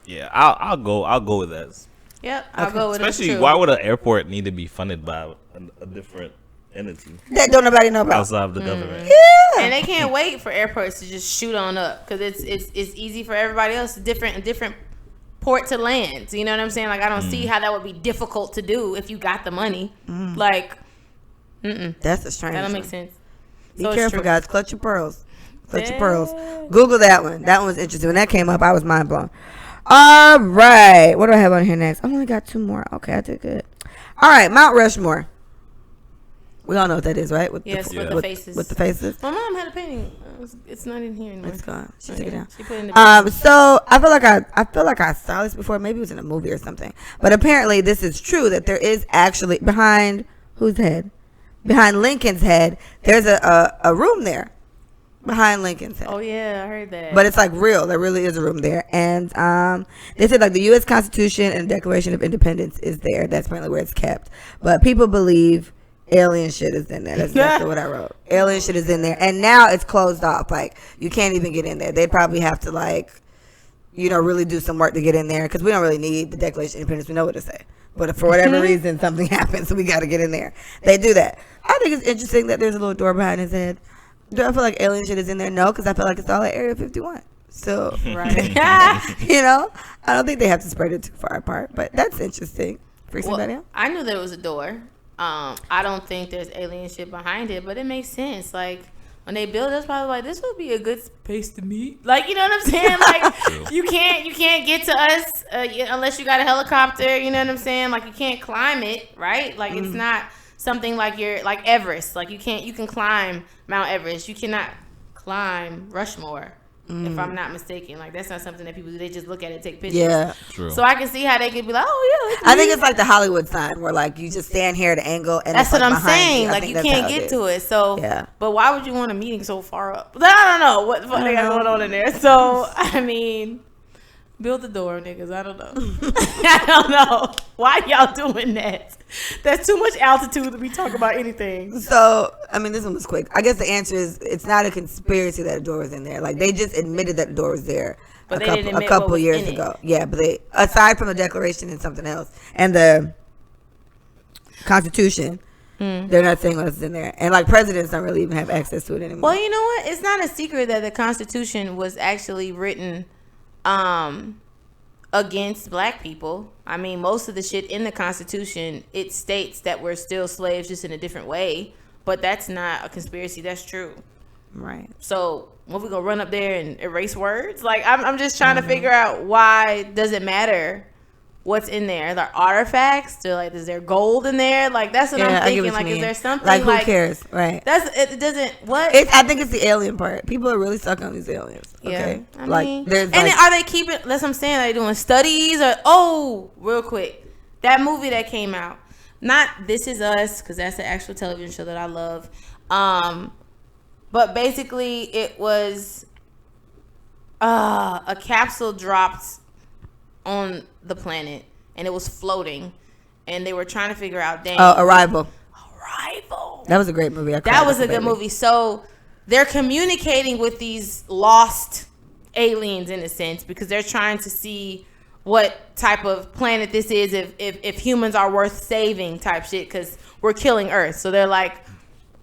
Yeah, I'll go with that. Yep, I'll go with it. Especially, why would an airport need to be funded by a different entity that don't nobody know about outside of the government? Yeah, and they can't wait for airports to just shoot on up because it's easy for everybody else. Different port to land. You know what I'm saying? Like I don't see how that would be difficult to do if you got the money. Like, that's a strange. That don't make sense. Be careful, guys. Clutch your pearls. Clutch your pearls. Google that one. That one was interesting. When that came up, I was mind blown. All right. What do I have on here next? I only got 2 more. Okay, I did good. All right, Mount Rushmore. We all know what that is, right? With the faces. With the faces. My mom had a painting. It's not in here anymore. It's gone. She took it down. She put it in the so I feel like I saw this before. Maybe it was in a movie or something. But apparently, this is true that there is actually behind whose head? Behind Lincoln's head. There's a room there. Behind Lincoln's head. Oh yeah, I heard that. But it's like real. There really is a room there. And they said like the U.S. Constitution and Declaration of Independence is there. That's apparently where it's kept. But people believe alien shit is in there. That's exactly what I wrote. Alien shit is in there. And now it's closed off. Like you can't even get in there. They'd probably have to like, really do some work to get in there. Because we don't really need the Declaration of Independence. We know what to say. But if for whatever reason something happens, so we got to get in there. They do that. I think it's interesting that there's a little door behind his head. Do I feel like alien shit is in there? No, because I feel like it's all at Area 51. So, right. I don't think they have to spread it too far apart. But that's interesting. For somebody else? I knew there was a door. I don't think there's alien shit behind it, but it makes sense. Like, when they build it, it's probably like, this would be a good space to meet. Like, you know what I'm saying? Like, you can't get to us unless you got a helicopter. You know what I'm saying? Like, you can't climb it, right? Like, it's not something like like Everest. Like, you can climb Mount Everest. You cannot climb Rushmore, if I'm not mistaken. Like, that's not something that people do. They just look at it and take pictures. Yeah. True. So I can see how they could be like, oh, yeah. I think it's like the Hollywood sign where, like, you just stand here at an angle. And that's it's what like I'm saying. You. Like, you can't get to it. So, yeah. But why would you want a meeting so far up? I don't know what the fuck they got going on in there. So, I mean, Build the door, niggas. I don't know. I don't know. Why y'all doing that? That's too much altitude to be talking about anything. So, I mean, this one was quick. I guess the answer is it's not a conspiracy that a door was in there. Like, they just admitted that the door was there but a couple years ago. Yeah, but they, aside from the Declaration and something else, and the Constitution, they're not saying what's in there. And, like, presidents don't really even have access to it anymore. Well, you know what? It's not a secret that the Constitution was actually written against black people. I mean, most of the shit in the Constitution, it states that we're still slaves, just in a different way. But that's not a conspiracy. That's true. Right. So what, we gonna run up there and erase words? Like, I'm just trying to figure out, why does it matter what's in there? Like artifacts? They're like, is there gold in there? Like, that's what I'm thinking. Like, is there something like, who cares? Right. That's it. Doesn't what? I think it's the alien part. People are really stuck on these aliens. Okay. Yeah. I mean, there's and are they keeping? That's what I'm saying. Are they doing studies or real quick, that movie that came out, not This Is Us, because that's the actual television show that I love. But basically it was a capsule dropped on the planet and it was floating and they were trying to figure out Arrival. That was a great movie. That was a good movie. So they're communicating with these lost aliens in a sense, because they're trying to see what type of planet this is, if humans are worth saving type shit, because we're killing Earth. So they're like,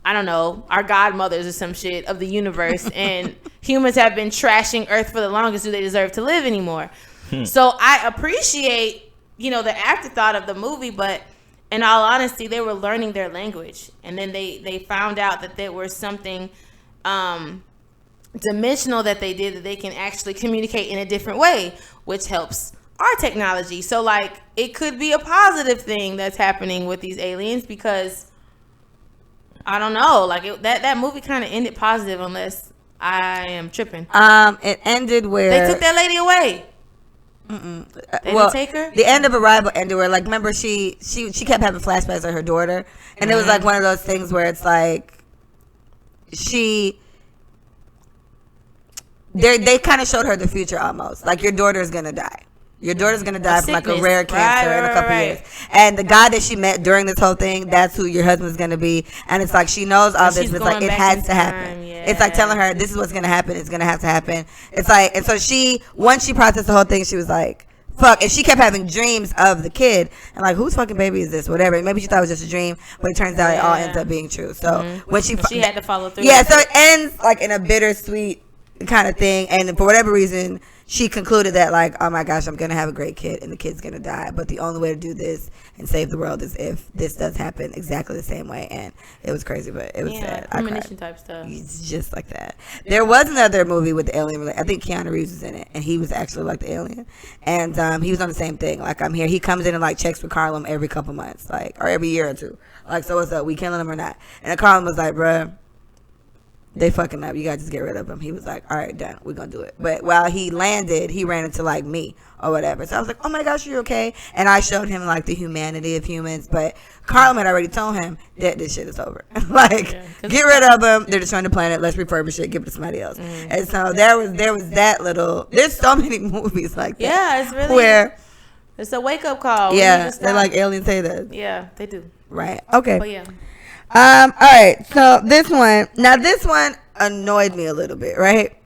I don't know, our godmothers or some shit of the universe, and humans have been trashing Earth for the longest. Do they deserve to live anymore? So I appreciate, the afterthought of the movie, but in all honesty, they were learning their language, and then they found out that there was something dimensional that they did, that they can actually communicate in a different way, which helps our technology. So, like, it could be a positive thing that's happening with these aliens, because I don't know, like, that movie kind of ended positive, unless I am tripping. It ended where they took that lady away. They didn't take her? The end of Arrival ended where, like, remember she kept having flashbacks of her daughter, and it was like one of those things where it's like they kind of showed her the future almost, like, your daughter's gonna die. Your daughter's going to die from, like, a rare cancer in a couple years. And the guy that she met during this whole thing, that's who your husband's going to be. And it's like, she knows all this, but it's like, it has to happen. Yeah. It's like telling her, this is what's going to happen. It's going to have to happen. It's like, and so once she processed the whole thing, she was like, fuck. And she kept having dreams of the kid. And like, whose fucking baby is this? Whatever. Maybe she thought it was just a dream, but it turns out it all ends up being true. So when she had to follow through. Yeah, so it ends like in a bittersweet kind of thing. And for whatever reason, she concluded that, like, oh my gosh, I'm gonna have a great kid and the kid's gonna die, but the only way to do this and save the world is if this does happen exactly the same way. And it was crazy, but it was sad. Premonition type stuff. It's just like that. There was another movie with the alien. I think Keanu Reeves was in it, and he was actually like the alien, and he was on the same thing. Like, I'm here. He comes in and, like, checks with Carlem every couple months, like, or every year or two. Like, so what's up? We killing him or not? And Carlem was like, bruh, they fucking up. You gotta just get rid of him. He was like, all right, done. We're gonna do it. But while he landed, he ran into, like, me or whatever. So I was like, oh my gosh, you're okay? And I showed him, like, the humanity of humans. But Carlem had already told him that this shit is over. Like, get rid of them. They're destroying the planet. Let's refurbish it. Give it to somebody else. And so there was that little. There's so many movies like that. Yeah, it's really where it's a wake up call. Yeah, they're like, aliens say that. Yeah, they do. Right. Okay. But yeah. All right, so this one annoyed me a little bit, right?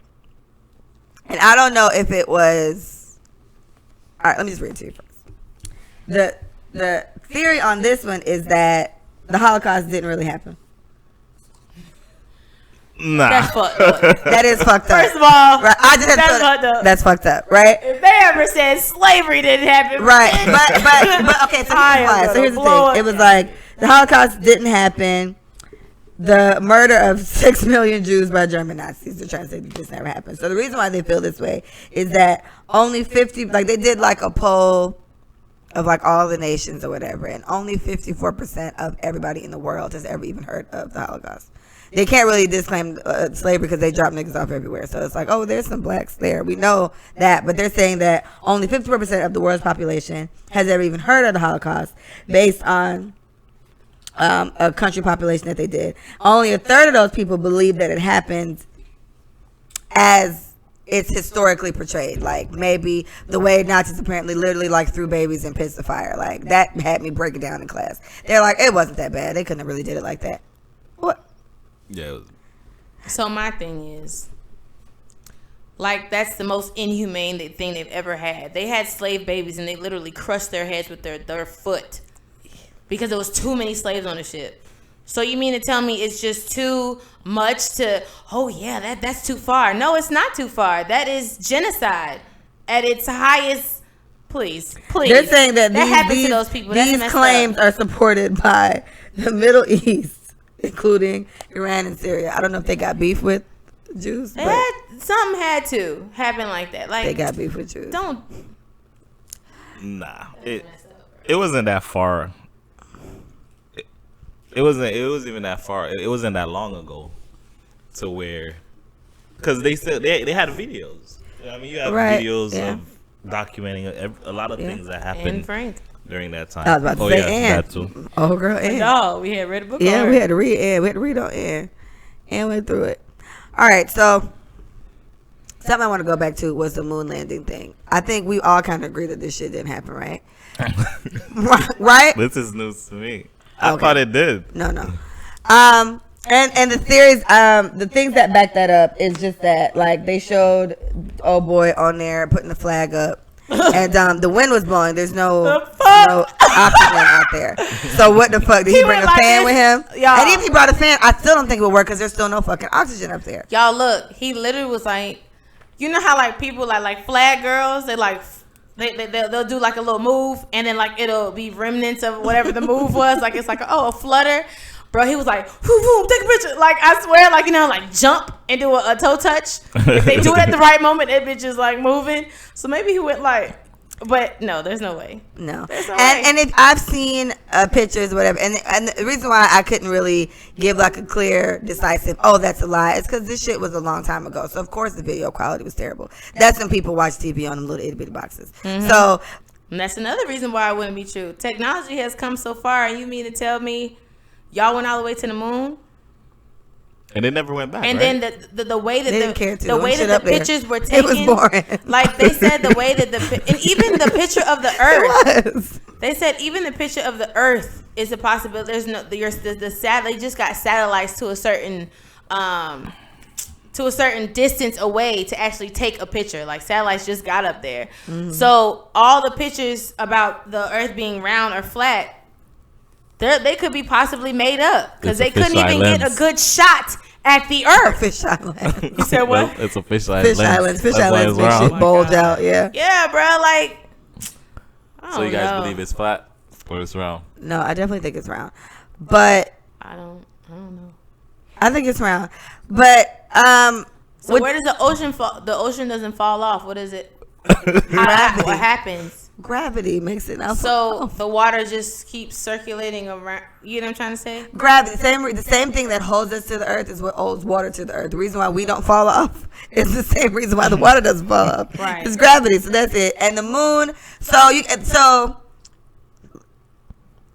And I don't know if it was, all right, let me just read it to you first. The theory on this one is that the Holocaust didn't really happen. Nah. That's fucked up. That is fucked up. First of all, right, that's fucked up. That's fucked up, right? If they ever said slavery didn't happen, right? But okay, so here's the thing. It was like, the Holocaust didn't happen. The murder of 6 million Jews by German Nazis. They're trying to say that this never happened. So the reason why they feel this way is that only 50, like, they did like a poll of, like, all the nations or whatever, and only 54% of everybody in the world has ever even heard of the Holocaust. They can't really disclaim slavery because they drop niggas off everywhere. So it's like, oh, there's some blacks there. We know that. But they're saying that only 54% of the world's population has ever even heard of the Holocaust based on a country population that they did. Only a third of those people believe that it happened as it's historically portrayed. Like maybe the way Nazis apparently literally like threw babies and pits of fire. Like that had me break it down in class. They're like, it wasn't that bad. They couldn't have really did it like that. What? Yeah. It was. So my thing is, like, that's the most inhumane thing they've ever had. They had slave babies and they literally crushed their heads with their foot because there was too many slaves on the ship. So you mean to tell me it's just too much to, oh yeah, that's too far. No, it's not too far. That is genocide at its highest. Please. They're saying that happened to those people. These claims are supported by the Middle East, including Iran and Syria. I don't know if they got beef with Jews. Something had to happen like that. Like, they got beef with Jews. Nah, it wasn't that far. It wasn't even that far. It wasn't that long ago, to where, because they said they had videos. I mean, you have videos of documenting a lot of things that happened during that time. I was about to say, that too. Oh, girl, Ann. No, we had read a book. Yeah, we had to read Ann. We had to read on Ann. Ann went through it. All right, so something I want to go back to was the moon landing thing. I think we all kind of agree that this shit didn't happen, right? Right? This is news to me. I thought it did. No. And the theories, the things that back that up is just that, like, they showed old boy on there putting the flag up, and the wind was blowing. There's no oxygen out there. So what the fuck? Did he bring a fan with him? Y'all. And even if he brought a fan, I still don't think it would work because there's still no fucking oxygen up there. Y'all, look, he literally was like, you know how like people like flag girls, they like. They'll do like a little move and then like it'll be remnants of whatever the move was. Like it's like a flutter. Bro, he was like, whoo, whoo, take a picture. Like I swear, like, you know, like jump and do a toe touch. If they do it at the right moment, that bitch is like moving. So maybe he went like, but no, there's no way. No. And if I've seen pictures, whatever, and the reason why I couldn't really give like a clear, decisive, oh, that's a lie, is because this shit was a long time ago. So of course the video quality was terrible. That's when people watch TV on them little itty bitty boxes. Mm-hmm. So and that's another reason why it wouldn't be true. Technology has come so far, and you mean to tell me y'all went all the way to the moon? And they never went back. And right? then the way that the way that the pictures were taken, it was boring. Like they said, the way that and even the picture of the Earth. It was. They said even the picture of the Earth is a possibility. There's no the satellite just got satellites to a certain distance away to actually take a picture. Like satellites just got up there. Mm-hmm. So all the pictures about the Earth being round or flat, they could be possibly made up because they couldn't even get a good shot at the Earth. Fisheye lens. You said what? Well, it's a fisheye lens. Fisheye lens makes shit bulge out. Yeah. Yeah, bro. Like. So you guys believe it's flat or it's round? No, I definitely think it's round, but I don't know. I think it's round, but So where does the ocean fall? The ocean doesn't fall off. What is it? What happens? Gravity makes it not so the water just keeps circulating around. You know what I'm trying to say? Gravity, the same thing that holds us to the earth is what holds water to the earth. The reason why we don't fall off is the same reason why the water doesn't fall off. Right. It's gravity, so that's it. And the moon. So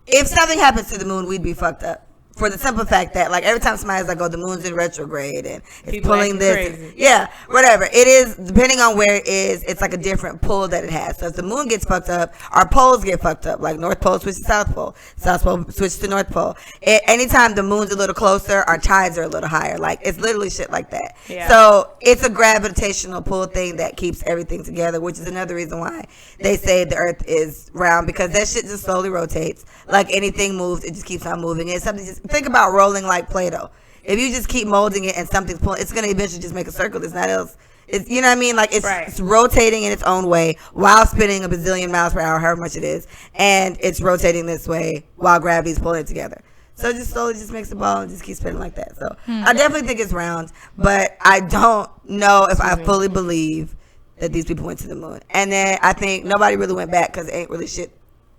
if something happens to the moon, we'd be fucked up. For the simple fact that, like, every time somebody's like, oh, the moon's in retrograde and it's people pulling this. Crazy. Yeah, whatever. It is, depending on where it is, it's like a different pull that it has. So if the moon gets fucked up, our poles get fucked up. Like, North Pole switches to South Pole. South Pole switches to North Pole. Anytime the moon's a little closer, our tides are a little higher. Like, it's literally shit like that. Yeah. So it's a gravitational pull thing that keeps everything together, which is another reason why they say the earth is round, because that shit just slowly rotates. Like, anything moves, it just keeps on moving. It's something just... Think about rolling like Play-Doh. If you just keep molding it and something's pulling, it's going to eventually just make a circle. There's not else. It's, you know what I mean? Like it's rotating in its own way while spinning a bazillion miles per hour, however much it is. And it's rotating this way while gravity's pulling it together. So it just slowly just makes the ball and just keeps spinning like that. So I definitely think it's round, but I don't know if I fully believe that these people went to the moon. And then I think nobody really went back because there ain't really shit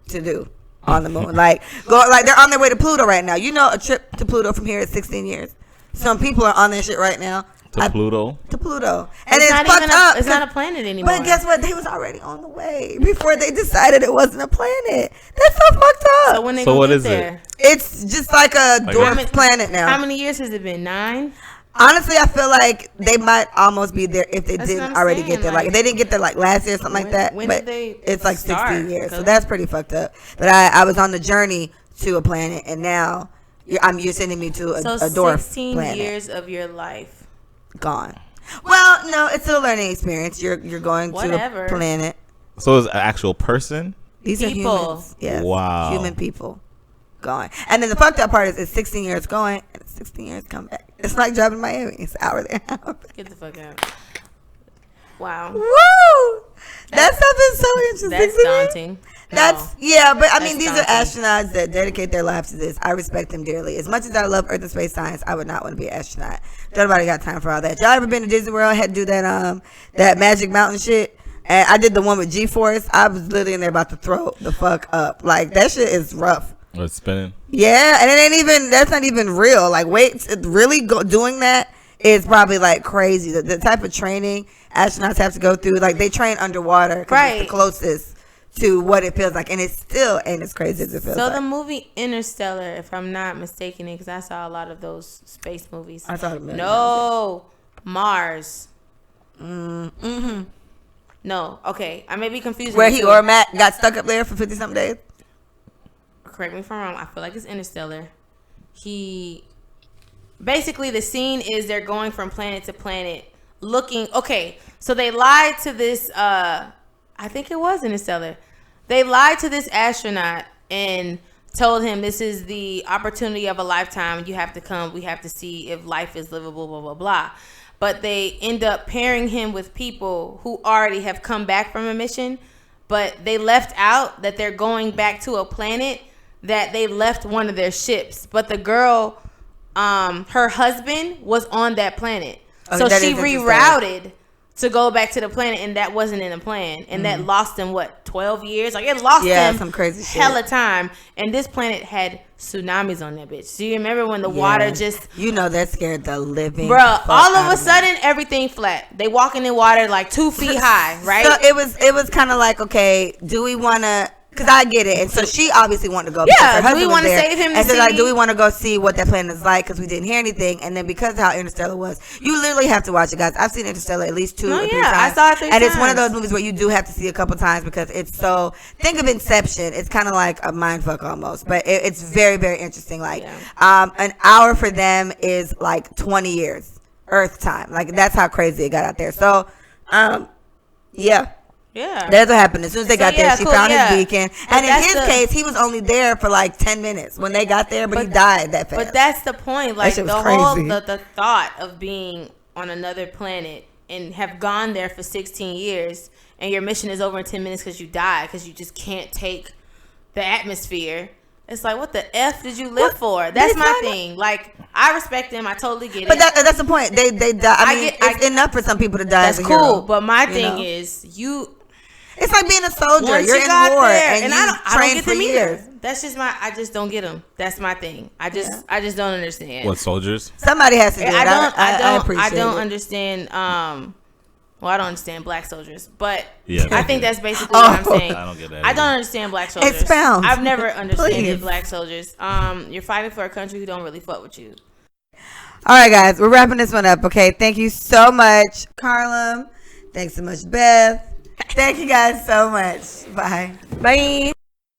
to do on the moon. Like they're on their way to Pluto right now. You know, a trip to Pluto from here is 16 years. Some people are on their shit right now. Pluto. To Pluto. And it's fucked up. It's not a planet anymore. But guess what? They was already on the way before they decided it wasn't a planet. That's so fucked up. So when they get there? It's just like a dwarf planet now. How many years has it been? 9? Honestly, I feel like they might almost be there if they That's didn't what I'm already saying, get there. Like if they didn't get there like last year or something like that. when But did they it's like start? 16 years. So that's pretty fucked up. But I was on the journey to a planet, and now you're sending me to a dwarf 16 planet. years of your life. Gone. Well, no, it's still a learning experience. You're going Whatever. to a planet. So it's an actual person? These People. are humans. Yes. Wow. Human people. Going. And then the fucked up part is it's 16 years going and it's 16 years come back. It's like driving to Miami. It's an hour there. Get the fuck out. Wow. Woo! That stuff is so interesting. That's to me. daunting. That's yeah, but I mean, That's these are astronauts that dedicate their lives to this. I respect them dearly. As much as I love Earth and space science, I would not want to be an astronaut. Nobody got time for all that. Y'all ever been to Disney World? I had to do that Magic Mountain shit, and I did the one with G-force. I was literally in there about to throw the fuck up. Like that shit is rough. It's spinning. Yeah, and it ain't even. That's not even real. Like wait, really doing that is probably like crazy. The type of training astronauts have to go through. Like they train underwater. Right. It's the closest to what it feels like, and it still ain't as crazy as it feels like. So the movie Interstellar, if I'm not mistaken, because I saw a lot of those space movies. I thought it No, Mars. Mm-hmm. No, okay, I may be confused. Where he or Matt got stuck up there for 50-something days. Correct me if I'm wrong. I feel like it's Interstellar. Basically the scene is they're going from planet to planet, looking. Okay, so they lied to this. I think it was Interstellar. They lied to this astronaut and told him this is the opportunity of a lifetime. You have to come. We have to see if life is livable, blah, blah, blah. But they end up pairing him with people who already have come back from a mission. But they left out that they're going back to a planet that they left one of their ships. But the girl, her husband was on that planet. So she rerouted to go back to the planet, and that wasn't in the plan, and that lost them 12 years? Like it lost them some crazy shit. Hella time. And this planet had tsunamis on that bitch. Do you remember when the water just that scared the living bruh, all of a sudden everything flat. They walking in water like 2 feet high, right? So it was kind of like, okay, do we want to? Because I get it, and so she obviously wanted to go. Yeah, do we want to save him? And so like, do we want to go see what that planet is like? Because we didn't hear anything, and then because of how Interstellar was, you literally have to watch it, guys. I've seen Interstellar at least 2 or 3 times. I saw it 3 times. And it's one of those movies where you do have to see a couple times because it's so. Think of Inception. It's kind of like a mind fuck almost, but it's very, very interesting. Like, an hour for them is like 20 years Earth time. Like that's how crazy it got out there. So, yeah. Yeah, that's what happened. As soon as they got there, she found his beacon. And in his case, he was only there for like 10 minutes when they got there, but he died that fast. But that's the point. Like the crazy. whole the thought of being on another planet and have gone there for 16 years, and your mission is over in 10 minutes because you died because you just can't take the atmosphere. It's like, what the F did you live for? That's my thing. Like, I respect them. I totally get it. But that's the point. They die. I mean, it's enough for some people to die. That's as a cool. hero, but my thing is, it's like being a soldier. Once You're you in got war there, and I you don't train get for them years. either. That's just I just don't get them. That's my thing. I just don't understand. What, soldiers? Somebody has to do it. I appreciate don't it. understand. Well, I don't understand black soldiers, but Yeah, I think that's basically what I'm saying. I don't get that I either. don't understand black soldiers. Expound. I've never understood Please. black soldiers. You're fighting for a country who don't really fuck with you. All right, guys, we're wrapping this one up. Okay, thank you so much, Carlem. Thanks so much, Beth. Thank you guys so much. Bye. Bye.